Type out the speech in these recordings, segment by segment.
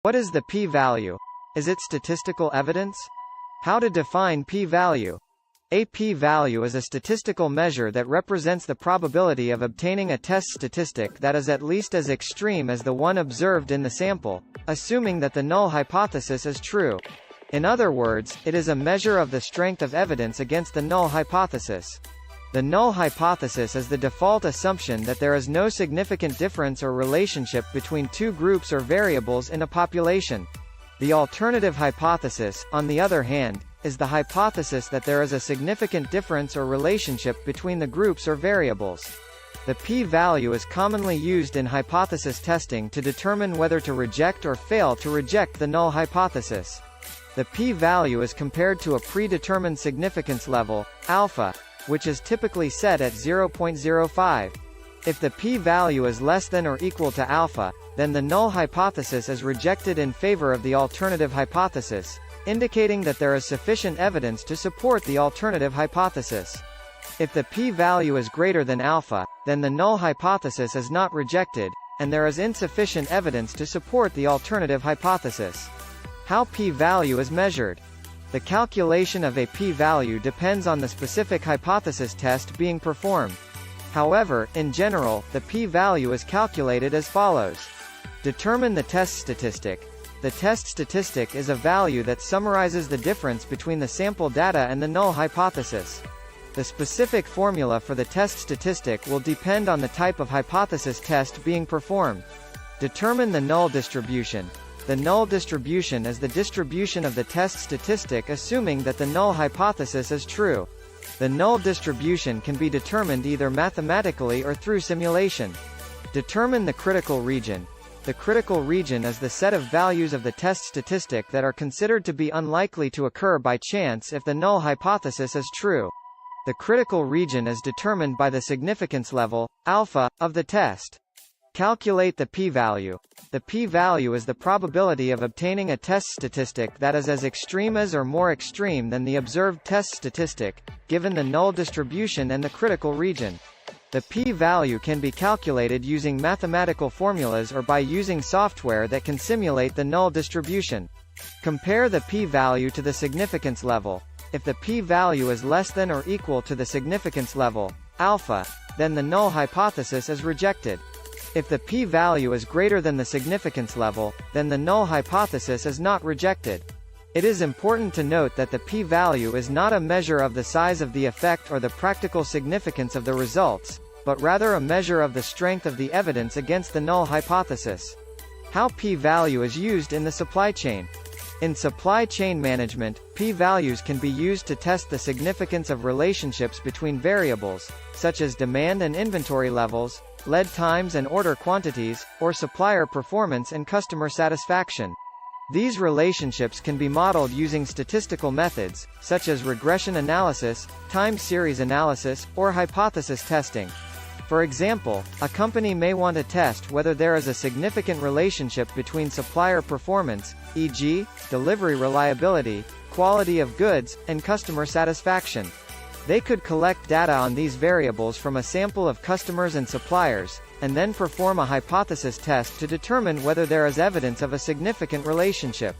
What is the p-value? Is it statistical evidence? How to define p-value? A p-value is a statistical measure that represents the probability of obtaining a test statistic that is at least as extreme as the one observed in the sample, assuming that the null hypothesis is true. In other words, it is a measure of the strength of evidence against the null hypothesis. The null hypothesis is the default assumption that there is no significant difference or relationship between two groups or variables in a population. The alternative hypothesis, on the other hand, is the hypothesis that there is a significant difference or relationship between the groups or variables. The p-value is commonly used in hypothesis testing to determine whether to reject or fail to reject the null hypothesis. The p-value is compared to a predetermined significance level, alpha, which is typically set at 0.05. If the p-value is less than or equal to alpha, then the null hypothesis is rejected in favor of the alternative hypothesis, indicating that there is sufficient evidence to support the alternative hypothesis. If the p-value is greater than alpha, then the null hypothesis is not rejected, and there is insufficient evidence to support the alternative hypothesis. How p-value is measured? The calculation of a p-value depends on the specific hypothesis test being performed. However, in general, the p-value is calculated as follows. Determine the test statistic. The test statistic is a value that summarizes the difference between the sample data and the null hypothesis. The specific formula for the test statistic will depend on the type of hypothesis test being performed. Determine the null distribution. The null distribution is the distribution of the test statistic assuming that the null hypothesis is true. The null distribution can be determined either mathematically or through simulation. Determine the critical region. The critical region is the set of values of the test statistic that are considered to be unlikely to occur by chance if the null hypothesis is true. The critical region is determined by the significance level, alpha, of the test. Calculate the p-value. The p-value is the probability of obtaining a test statistic that is as extreme as or more extreme than the observed test statistic, given the null distribution and the critical region. The p-value can be calculated using mathematical formulas or by using software that can simulate the null distribution. Compare the p-value to the significance level. If the p-value is less than or equal to the significance level, alpha, then the null hypothesis is rejected. If the p-value is greater than the significance level, then the null hypothesis is not rejected. It is important to note that the p-value is not a measure of the size of the effect or the practical significance of the results, but rather a measure of the strength of the evidence against the null hypothesis. How p-value is used in the supply chain. In supply chain management, p-values can be used to test the significance of relationships between variables, such as demand and inventory levels, lead times and order quantities, or supplier performance and customer satisfaction. These relationships can be modeled using statistical methods, such as regression analysis, time series analysis, or hypothesis testing. For example, a company may want to test whether there is a significant relationship between supplier performance, e.g., delivery reliability, quality of goods, and customer satisfaction. They could collect data on these variables from a sample of customers and suppliers, and then perform a hypothesis test to determine whether there is evidence of a significant relationship.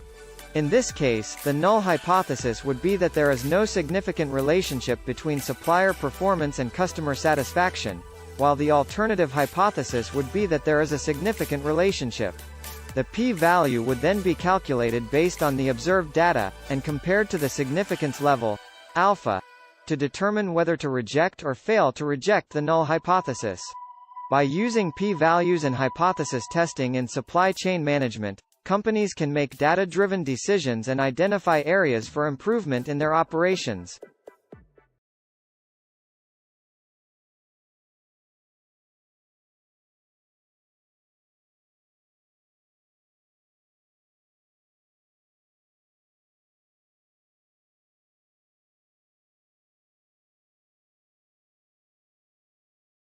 In this case, the null hypothesis would be that there is no significant relationship between supplier performance and customer satisfaction, while the alternative hypothesis would be that there is a significant relationship. The p-value would then be calculated based on the observed data, and compared to the significance level, alpha, to determine whether to reject or fail to reject the null hypothesis. By using p-values and hypothesis testing in supply chain management, companies can make data-driven decisions and identify areas for improvement in their operations.